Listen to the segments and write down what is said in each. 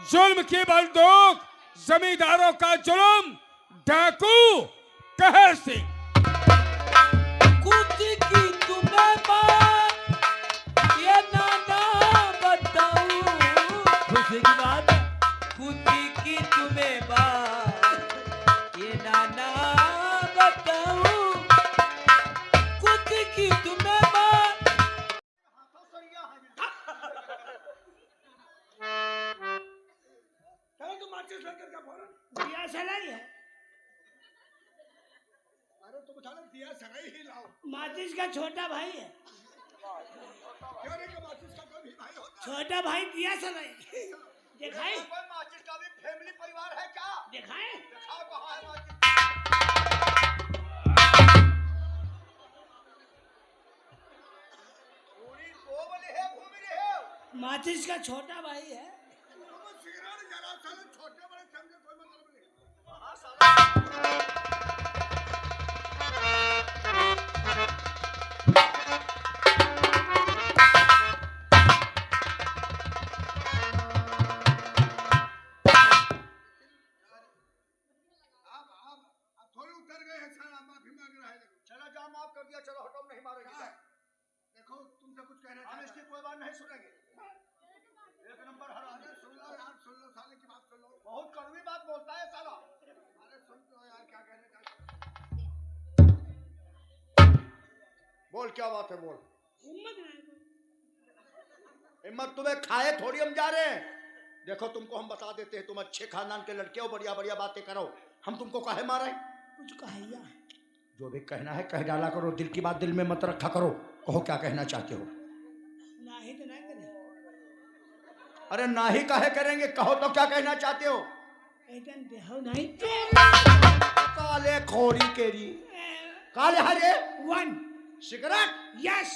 जुल्म की बंदूक, जमींदारों का जुल्म, डाकू कहर सिंह। खुद की तुम्हें बात ये नाना बताऊं, खुद की बात, खुद की तुम्हें बात ये नाना बताऊं, खुद की तुम्हें बात। चलो तुम माचिस लेकर का फौरन दिया सलाई है। अरे तुम चलो दिया सलाई ही लाओ। माचिस का छोटा भाई है। क्यों नहीं कि माचिस का कोई भी भाई होता है? छोटा भाई दिया सलाई दिखाए। कोई माचिस का भी फैमिली परिवार है क्या? दिखाए। दिखाओ कहाँ है माचिस? पूरी दो वाली है, घूमी रही है। माचिस का छोटा भाई है। छोटे बड़े समझे कोई मतलब नहीं। हाँ साला। थोड़े उतर गए हैं सर, माफी मांग रहा है। चलो जाओ, माफ कर दिया, चलो हटो, नहीं मारेंगे। देखो तुमसे कुछ कहना हम इसकी कोई बात नहीं सुनेंगे। एक नंबर हरा। अरे सुन लो यार, सुन लो, साले की बात सुन लो। बहुत कड़वी बात बोलता है साला। अरे सुन लो यार, क्या कहने का। बोल क्या बात है, बोल। हिम्मत नहीं। हिम्मत तुम्हें खाए थोड़ी हम जा रहे हैं। देखो तुमको हम बता देते हैं, तुम अच्छे खानदान के लड़के हो, बढ़िया बढ़िया बातें करो। हम तुमको काहे मारे? कुछ कहिया। जो भी कहना है कह डाला करो, दिल की बात दिल में मत रखा करो। कहो क्या कहना चाहते हो। नहीं तो नहीं करे। अरे ना ही काहे करेंगे, कहो तो क्या कहना चाहते हो। एकदम देहो नहीं। काले खोरी केरी, काले हरे वन सिगरेट। यस।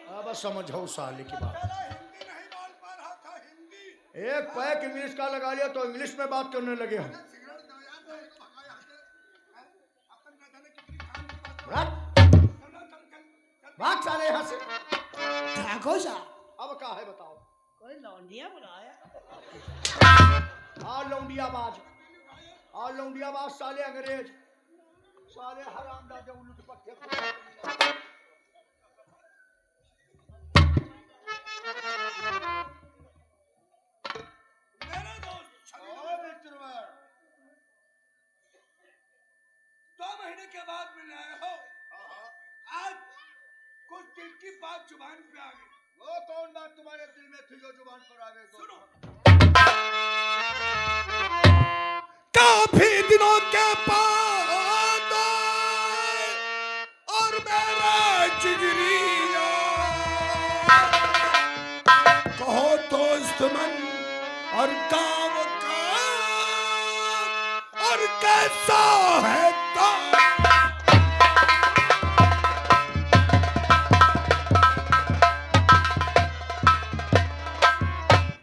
अब समझो साले की बात। हिंदी नहीं बोल पा रहा था, हिंदी। एक पैक इंग्लिश का लगा लिया तो इंग्लिश में बात करने लगे हम। सिगरेट दो यार, दो तो भगाया है। अपन न जाने कितनी काम की बात कर। चल भाग साले यहाँ से। ठाकुर सा अब क्या है बताओ। कोई लौंडिया बुलाया। आ लौंडियाबाज, आ लौंडियाबाज साले अंग्रेज, साले हरामजादे उलट पट्टे। मेरे दोस्त दो महीने के बाद मिलने आए हो। आज कुछ दिल की बात जुबान पे आ गई। वो कौन बात तुम्हारे दिल में थी जो जुबान पर आ गई? सुनो। काफी दिनों के बाद और मेरा जिगरिया, कहो दोस्त मन और गाँव का, और कैसा है तो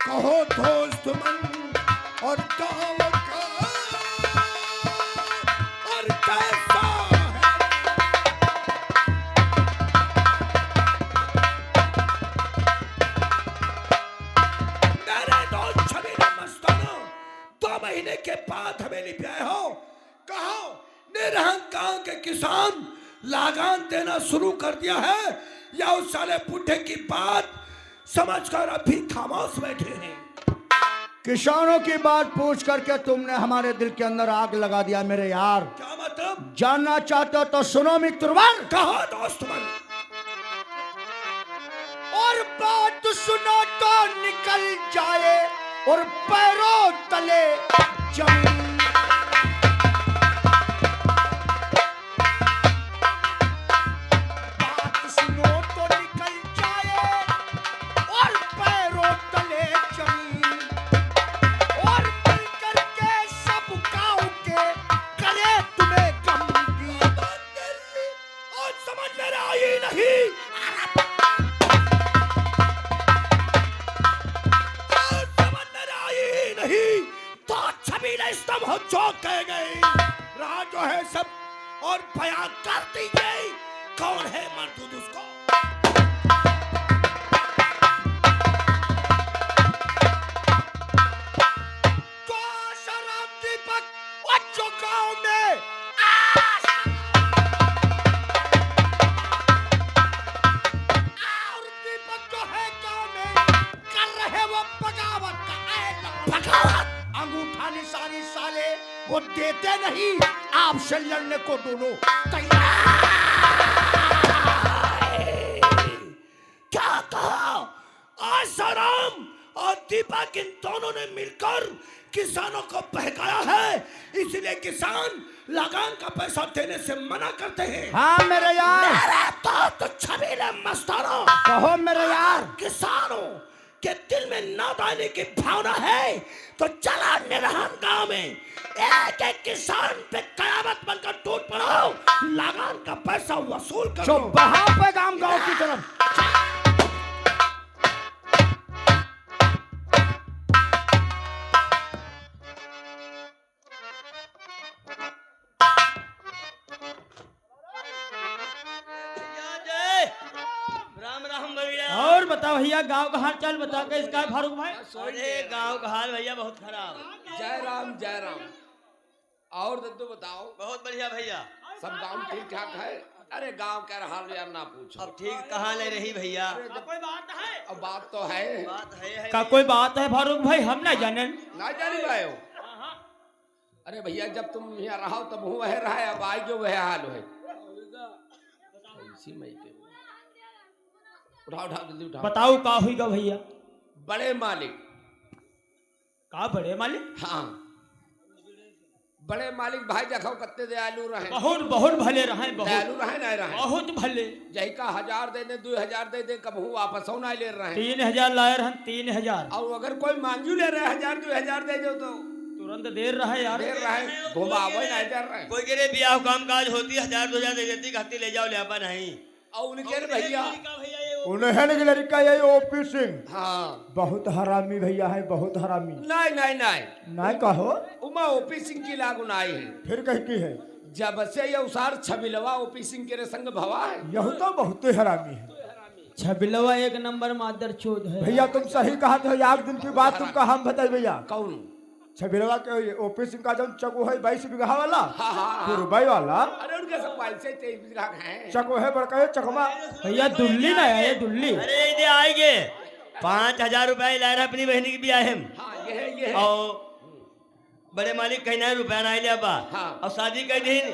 कहो दोस्त मन और गाँव का, और कैसा है। मेरे दोस्त छबीला मस्ताना, 2 महीने के बाद हवेली पे आए हो। कहो निरहंग गांव के किसान लागान देना शुरू कर दिया है, या उस साले बूढ़े की बात समझकर अभी खामोश बैठे हैं। किसानों की बात पूछ करके तुमने हमारे दिल के अंदर आग लगा दिया मेरे यार। क्या मतलब? जानना चाहते हो तो सुनो मित्रवर। कहा दोस्त मन। और बात सुनो तो निकल जाए और पैरों तले जमीन। बात सुनो तो निकल जाए और पैरों तले जमीन, और मिल करके सब गाँव के करे तुम्हें गमगीन। और समझ में आई नहीं। और समझ में आई नहीं तो छबीला स्तंभ हो चौक कह गई। रहा जो है सब और बयान कर दीजिए, कौन है मरदूद उसको। बगावत। अंगूठा निशानी साले वो देते नहीं, आपसे लड़ने को दोनों तैयार। क्या कहा? आसाराम और दीपक इन दोनों ने मिलकर किसानों को बहकाया है, इसलिए किसान लगान का पैसा देने से मना करते हैं। हाँ मेरे यार, मेरे तो छबीले मस्ताना, कहो मेरे यार। किसानों के दिल में नादानी की भावना है तो चला निरहन गांव में एक एक किसान पे कयामत बनकर टूट पड़ो, लगान का पैसा वसूल करो। जो बहाव पे गांव की तरफ। राम राम भैया। और बताओ भैया गांव का हाल चाल बता के इसका फारूक भाई। अरे गांव का हाल भैया बहुत खराब। जय राम जय राम। और दद्दू बताओ। बहुत बढ़िया भैया। सब गांव ठीक ठाक है? अरे गांव का हाल यार ना पूछो। अब ठीक कहाँ ले रही भैया। कोई बात है? अब बात तो है। बात है का कोई बात है फारूक भाई, हम ना जाने। ना जानी भाई हो। अरे भैया जब तुम यहाँ रहो तब हूँ वह रहा, अब आई जो वह हाल है। इसी मई के उठाओ उठाओ जल्दी उठाओ। बताओ का हुईगा भैया। बड़े मालिक। का बड़े मालिक? हाँ बड़े मालिक भाई देखो कत्ते दयालु रहे। बहुत बहुत भले रहे, दयालु बहुत रहे ना रहे। बहुत भले। जही का 1000 दे दे 2000 दे दे कब हूँ वापस ना ले रहे। 3000 लाए रहन, 3000 और अगर कोई मांगी ले रहे 1000 2000 दे दो तो तुरंत देर रहे यार। देर रहे घुमावे नहीं कर रहे। कोई कह रहे ब्याह काम काज होती 1000 2000 दे देती, कहती ले जाओ लियापा नहीं। और उनके भैया उन्हें नहीं लड़का ये ओपी सिंह हाँ बहुत हरामी भैया है, बहुत हरामी। नहीं नहीं नहीं नहीं कहो। उमा ओपी सिंह की लागू नाई है। फिर कह की है? जब से ये उसार छबिलवा ओपी सिंह के संग भवा है। यह तो बहुत हरामी है। छबिलवा एक नंबर मादर चोद है भैया तुम सही कहा तो एक दिन की बात तुमका हम बताए भैया। कौन? छबिलवा के ओपी सिंह का जो चको है 22 बीघा वाला, हाँ हाँ रुपये वाला अरे उनके सब पैसे 23 बीघा हैं। चको है बड़का चकमा। भैया दुल्ली ना है, दुल्ली। अरे इधर आएंगे 5000 रुपए ला रहा अपनी बहनी की ब्याह है। हाँ ये है। और बड़े मालिक कहना है रुपया ना ले अब्बा। हाँ। और शादी कर दिन,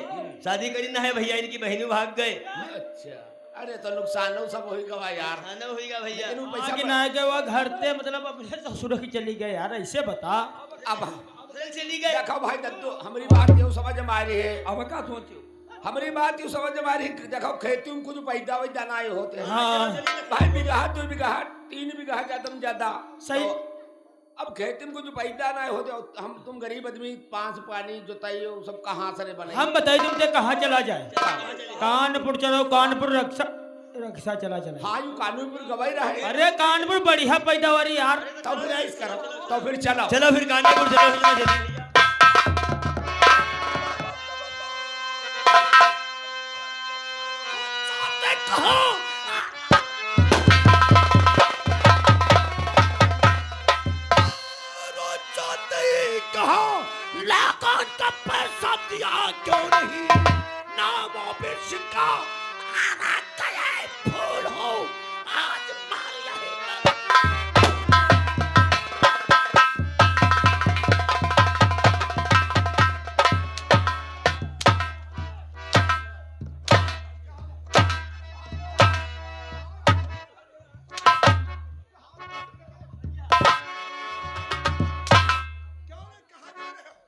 शादी कर दिन है भैया, इनकी बहनों भाग गए। अच्छा अरे तो नुकसान हो सब होगा भाई यार। खाना होगा भैया। लेकिन वो पैसा आगे ना के वो घर ते मतलब अपने ससुर की चली गए यार, ऐसे बता। अब चली गए। देखो भाई दद्दू हमारी बात यूं समझ में आ रही है। अब क्या सोचो हमारी बात यूं समझ में आ रही है। देखो खेती में कुछ पैदा वही जाना आए होते हैं। हाँ भाई बीघा 2 बीघा 3 बीघा ज्यादा ज्यादा सही। तो अब खेती में कुछ पैदा ना होते, हम तुम गरीब आदमी पांच पानी जोताई हो सब कहाँ से बने। हम बताइए तुमसे कहाँ चला जाए? कानपुर चलो, कानपुर रक्षा रक्षा चला चला। हाँ यू कानूनपुर गवाही रहे। अरे कानपुर बढ़िया पैदावारी यार। तो फिर ऐस करो तो फिर चलो चलो फिर कानपुर चलो। लाखों का पैसा दिया क्यों नहीं? नाम ओपी सिंह का आना गया फूल हो आज मार रहेगा।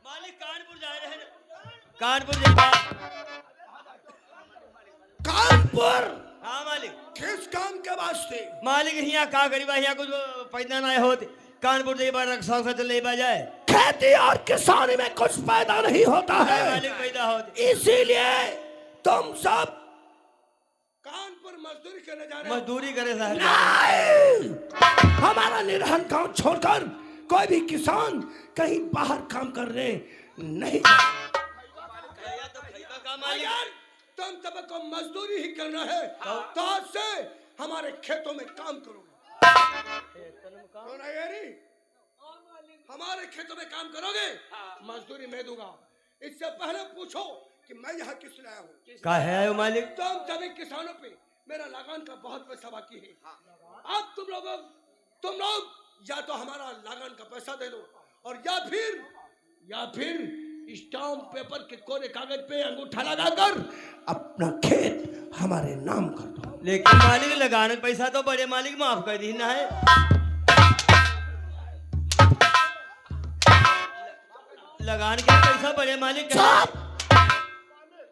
मालिक कानपुर जा रहे हैं। कानपुर देखा। कानपुर हाँ मालिक। किस काम के वास्ते? मालिक यहाँ का गरीबा यहाँ कुछ पैदा ना होते, कानपुर से बार रक्षा से चले जाए। खेती और किसानी में कुछ पैदा नहीं होता है, मालिक पैदा होते, इसीलिए तुम सब कानपुर मजदूरी करने जा रहे हो। मजदूरी करे साहब। नहीं, हमारा निरहन गांव छोड़कर कोई भी किसान कहीं बाहर काम करने नहीं जाता। यार तुम सबको मजदूरी ही करना है तो आज से हमारे खेतों में काम करोगे। हमारे खेतों में काम करोगे, मजदूरी मैं दूंगा। इससे पहले पूछो कि मैं यहाँ किस लाया हूँ। का है वो मालिक? तुम सभी किसानों पे मेरा लगान का बहुत पैसा बाकी है। अब तुम लोग या तो हमारा लगान का पैसा दे दो और या फिर स्टाम्प पेपर के कोरे कागज पे अंगूठा लगाकर अपना खेत हमारे नाम कर दो। लेकिन मालिक लगाने पैसा तो बड़े मालिक माफ कर दी ना है। लगाने के पैसा बड़े मालिक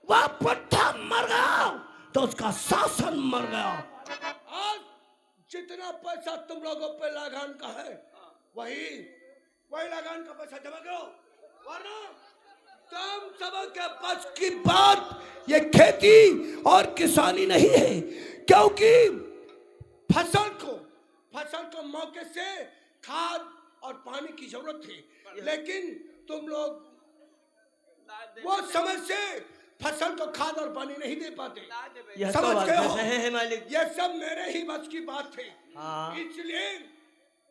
वह पट्टा मर गया तो उसका शासन मर गया। आज जितना पैसा तुम लोगों पे लगान का है वही लगान का पैसा जमा करो, वरना तुम सब के बस की बात ये खेती और किसानी नहीं है। क्योंकि फसल को मौके से खाद और पानी की जरूरत थी, लेकिन तुम लोग वो समय से फसल को खाद और पानी नहीं दे पाते। यह समझ तो गए हो? बात है मालिक। ये सब मेरे ही बस की बात थी। हाँ। इसलिए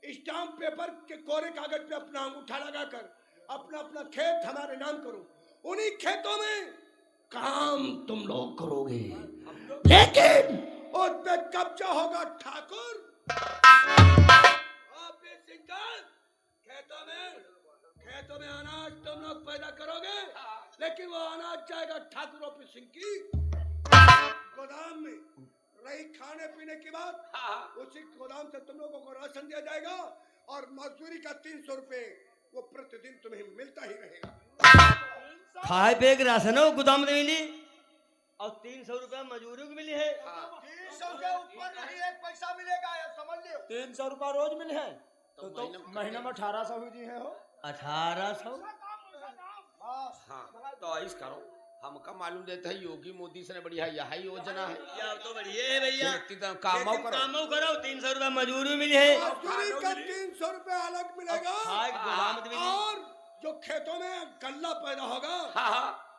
स्टाम्प पेपर के कोरे कागज पे अपना अंगूठा लगाकर अपना खेत हमारे नाम करो। उन्हीं खेतों में काम तुम लोग करोगे, लेकिन उस पे कब्जा होगा ठाकुर। खेतों में अनाज तुम लोग पैदा करोगे, लेकिन वो अनाज जाएगा ठाकुर ऑफिस सिंह की गोदाम में। रही खाने पीने की बात, उसी गोदाम से तुम लोगों को राशन दिया जाएगा और मजदूरी का 300 रुपए वो प्रतिदिन तुम्हें मिलता ही रहेगा। खाए पे एक राशन हो गोदाम में मिली और 300 रुपया मजदूरी को मिली है। 300 के ऊपर नहीं एक पैसा मिलेगा, ये समझ लियो। 300 रुपया रोज मिले है तो महीने में 1800 ही दिए हो। 1800। हाँ तो ऐसा करो, हमका मालूम देता है योगी मोदी से बढ़िया यह योजना है। या तो बढ़िया है भैया, कामो करो 300 रुपया मजदूरी मिली है। मजदूरी का 300 रुपए अलग मिलेगा और जो खेतों में गल्ला पैदा होगा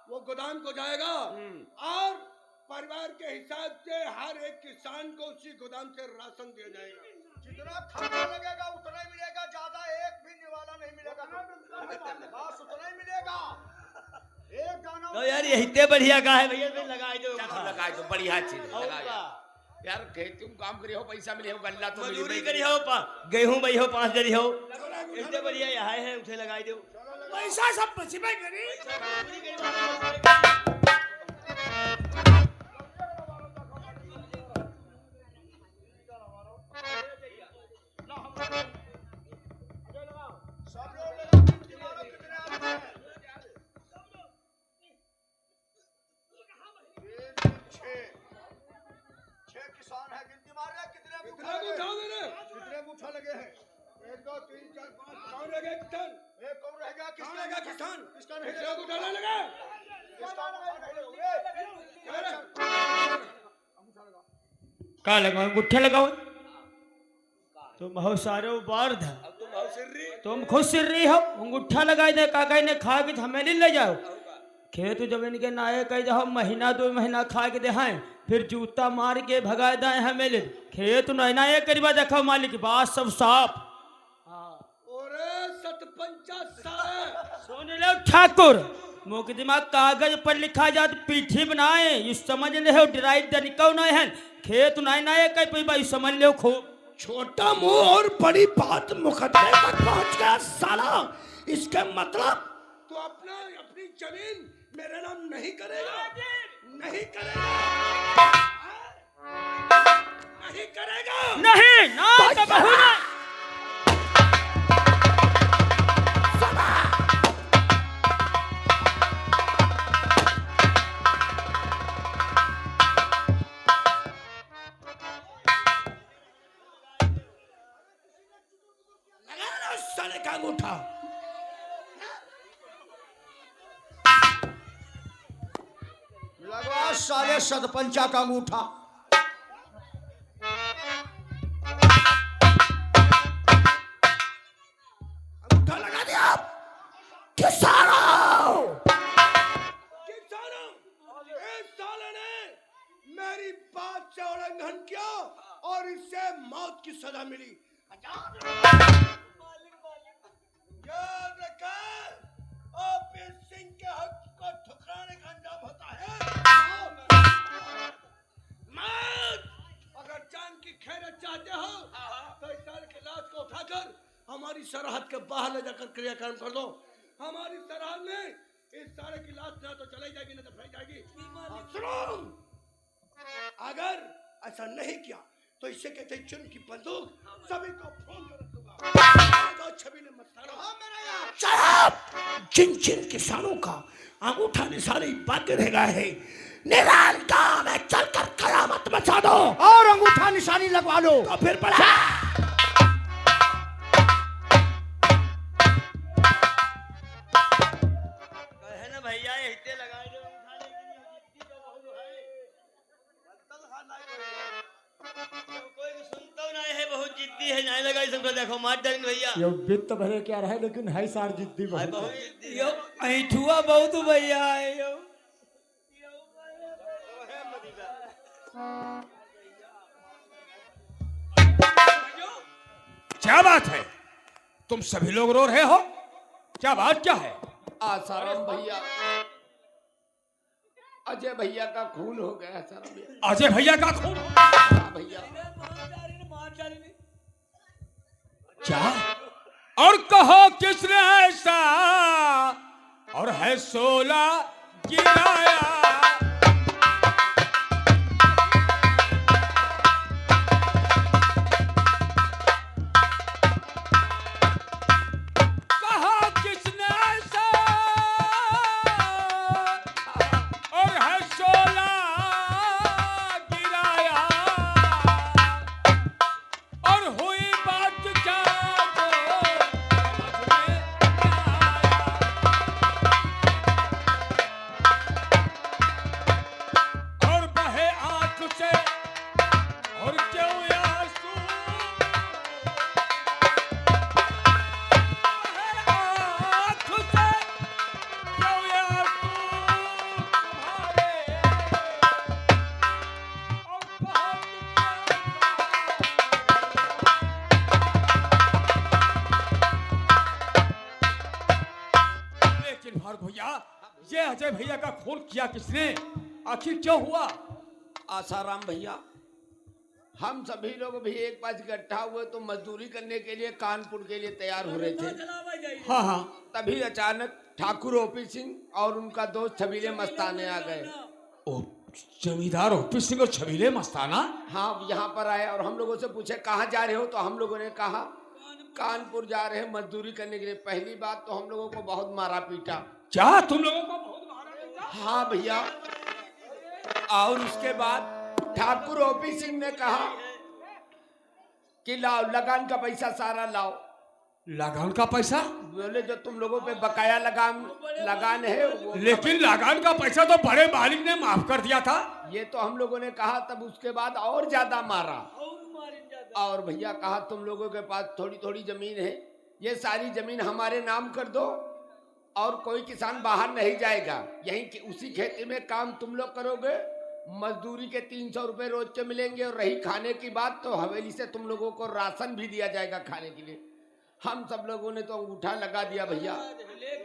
वो गोदाम को जाएगा और परिवार के हिसाब से हर एक किसान को उसी गोदाम से राशन दिया जाएगा। जितना खाना लगेगा उतना ही मिलेगा, ज्यादा एक भी निवाला नहीं मिलेगा, बस उतना ही मिलेगा। एक दाना तो यार यही ते बढ़िया का है भैया, फिर लगाए दो। लगाए तो बढ़िया चीज लगाए यार। खेती में काम करी हो, पैसा मिले हो, गल्ला तो मजदूरी करी हो, गेहूं बई हो, 5 जरी हो, इतने बढ़िया यहाँ है, उसे लगाई दो। पैसा सब बचबे करी। कितने मुठा लगे हैं? 1 2 3 4 5 कौन रह गया किसान? एक कौन रह गया किसान? किसका नहीं लगा? उठाने लगा। का लगाओ अंगूठे लगाओ। तुम बहुत सारे उबार्द है, तुम खुद सिर रही हो। अंगूठा लगाई दे काका ने खा के हमें ले जाओ। खेत जमीन के नाये कह जाओ, महीना 2 महीना खा के दे, फिर जूता मार के भगा दे हमें ले। खेत नैना ये करीबा देखो मालिक, बात सब साफ। सुन लो ठाकुर, मुख दिमाग कागज पर लिखा जात पीठी बनाए, ये समझ ले हो डराई दनिको नहीं है। खेत नैना ये कह पे भाई समझ लो खूब। छोटा मुंह और बड़ी बात मुकदमे तक पहुंच गया साला। इसके मतलब तू अपनी जमीन मेरे नाम नहीं करेगा, नहीं करेगा, नहीं करेगा, नहीं ना तो बहू ना। साले का अंगूठा। लगवा साले सरपंचा का अंगूठा। अंगूठा लगा दिया। किसानों, इस साले ने मेरी बात से उल्लंघन किया और इससे मौत की सजा मिली। याद रखें, ऑफिस सिंह के हक को ठुकराने का अंजाम होता है मौत। अगर जान की खैरियत चाहते हो तो इस साल की लाश को उठाकर हमारी सरहद सरहद के बाहर ले जाकर क्रियाक्रम कर दो। हमारी सरहद में इस सारे की लाश ना तो चलाई जाएगी ना तो फैल जाएगी। और सुनो, अगर ऐसा नहीं किया तो इसे कहते हैं चुन की बंदूक, सभी को फोन कर रख दूंगा। छबीले मस्ताना, शराब जिन जिन किसानों का अंगूठा निशानी बाकी रह गया है, निरंका में चलकर कयामत मचा दो और अंगूठा निशानी लगवा लो। तो फिर बड़ा है ना भैया, इतने लगाए जो उठाने के लिए जिद्दी तो बहुत है। बत्तल खाना है, कोई भी सुनता नहीं है, बहुत जिद्दी है, नहीं लगाई सबको। देखो मार डालेंगे भैया। ये वित्त भरे क्या रहे लेकिन है सार जिद्दी भाई बहुत बहुत है। जिद्दी यो है। ऐठुआ बहुत भैया है यो। क्या बात है? तुम सभी लोग रो रहे हो? क्या बात क्या है? आसाराम भैया, अजय भैया का खून हो गया है सारा भैया। अजय भैया का खून? हाँ भैया, क्या? और कहो किसने ऐसा और है 16 गिराया? कहो किसने ऐसा और है 16 गिराया? और हुई बात क्या जो और बहे आंख से और क्यों आंसू? बहे आंख से क्यों आंसू तुम्हारे? और बहुत लेकिन भार्गव भैया, ये अजय भैया का खून किया किसने? आखिर क्यों हुआ? आसाराम भैया, हम सभी लोग भी एक पास इकट्ठा हुए तो मजदूरी करने के लिए कानपुर के लिए तैयार हो रहे थे। हाँ हाँ, तभी अचानक ठाकुर ओपी सिंह और उनका दोस्त छबीले मस्ताने आ गए। ओ जमींदार ओपी सिंह और छबीले मस्ताना? हाँ, यहाँ पर आए और हम लोगों से पूछे कहाँ जा रहे हो, तो हम लोगों ने कहा कानपुर जा रहे हैं मजदूरी करने के लिए। पहली बात तो हम लोगों को बहुत मारा पीटा। क्या तुम लोगों को बहुत मारा पीटा? हाँ भैया, और उसके बाद ठाकुर ओपी सिंह ने कहा कि लाओ लगान का पैसा सारा लाओ। लगान का पैसा? बोले जो तुम लोगों पे बकाया लगान है वो। लेकिन लगान का पैसा तो बड़े मालिक ने माफ कर दिया था। ये तो हम लोगों ने कहा, तब उसके बाद और ज्यादा मारा। और भैया कहा तुम लोगों के पास थोड़ी थोड़ी जमीन है, ये सारी जमीन हमारे नाम कर दो और कोई किसान बाहर नहीं जाएगा, यहीं की उसी खेती में काम तुम लोग करोगे। मजदूरी के 300 रुपए रोज के मिलेंगे और रही खाने की बात तो हवेली से तुम लोगों को राशन भी दिया जाएगा खाने के लिए। हम सब लोगों ने तो अंगूठा लगा दिया भैया,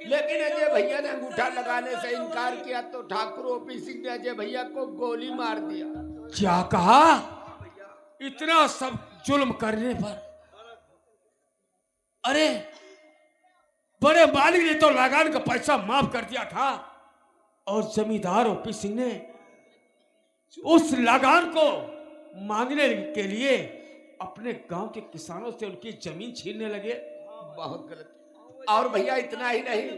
लेकिन अजय भैया ने अंगूठा लगाने से इनकार किया तो ठाकुर ओपी सिंह ने अजय भैया को गोली मार दिया। क्या कहा? इतना सब जुल्म करने पर? अरे बड़े मालिक ने तो लगान का पैसा माफ कर दिया था और जमींदार ओपी सिंह ने उस लगान को मांगने के लिए अपने गांव के किसानों से उनकी जमीन छीनने लगे। बहुत गलत। और भैया इतना ही नहीं,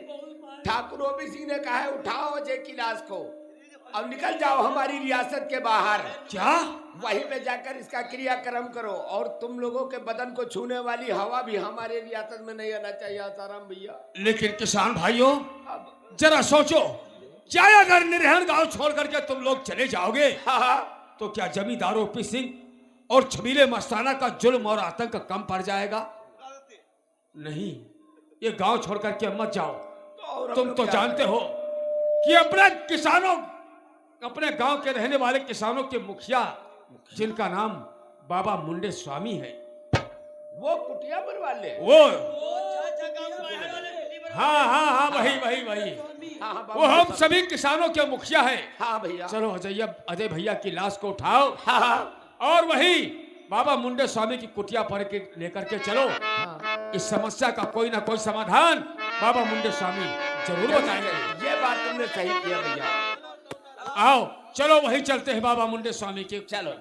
ठाकुर ओपी सिंह ने कहा है उठाओ अजय की लाश को और निकल जाओ हमारी रियासत के बाहर। क्या? वहीं पे जाकर इसका क्रियाक्रम करो और तुम लोगों के बदन को छूने वाली हवा भी हमारे रियासत में नहीं आना चाहिए। आसाराम भैया, लेकिन किसान भाइयों अब जरा सोचो, क्या अगर निरहन गांव छोड़ करके तुम लोग चले जाओगे तो क्या जमींदार ओपी सिंह और छबीले मस्ताना का जुल्म और आतंक कम पड़ जाएगा? नहीं, ये गांव छोड़ करके मत जाओ। और हम तुम लोग तो क्या जानते करें? हो कि अपने किसानों, अपने गांव के रहने वाले किसानों के मुखिया जिनका नाम बाबा मुंडे स्वामी है, वो कुटिया पर वाले। वो हाँ हाँ हाँ वही वही वही हाँ हाँ वो हम सभी किसानों के मुखिया है। हाँ भैया, चलो अजय भैया की लाश को उठाओ हाँ और वही बाबा मुंडे स्वामी की कुटिया पर के लेकर के चलो। हाँ इस समस्या का कोई ना कोई समाधान बाबा मुंडे स्वामी जरूर बताएंगे। ये बात तुमने सही किया भैया। आओ चलो वहीं चलते हैं बाबा मुंडे स्वामी के। चलो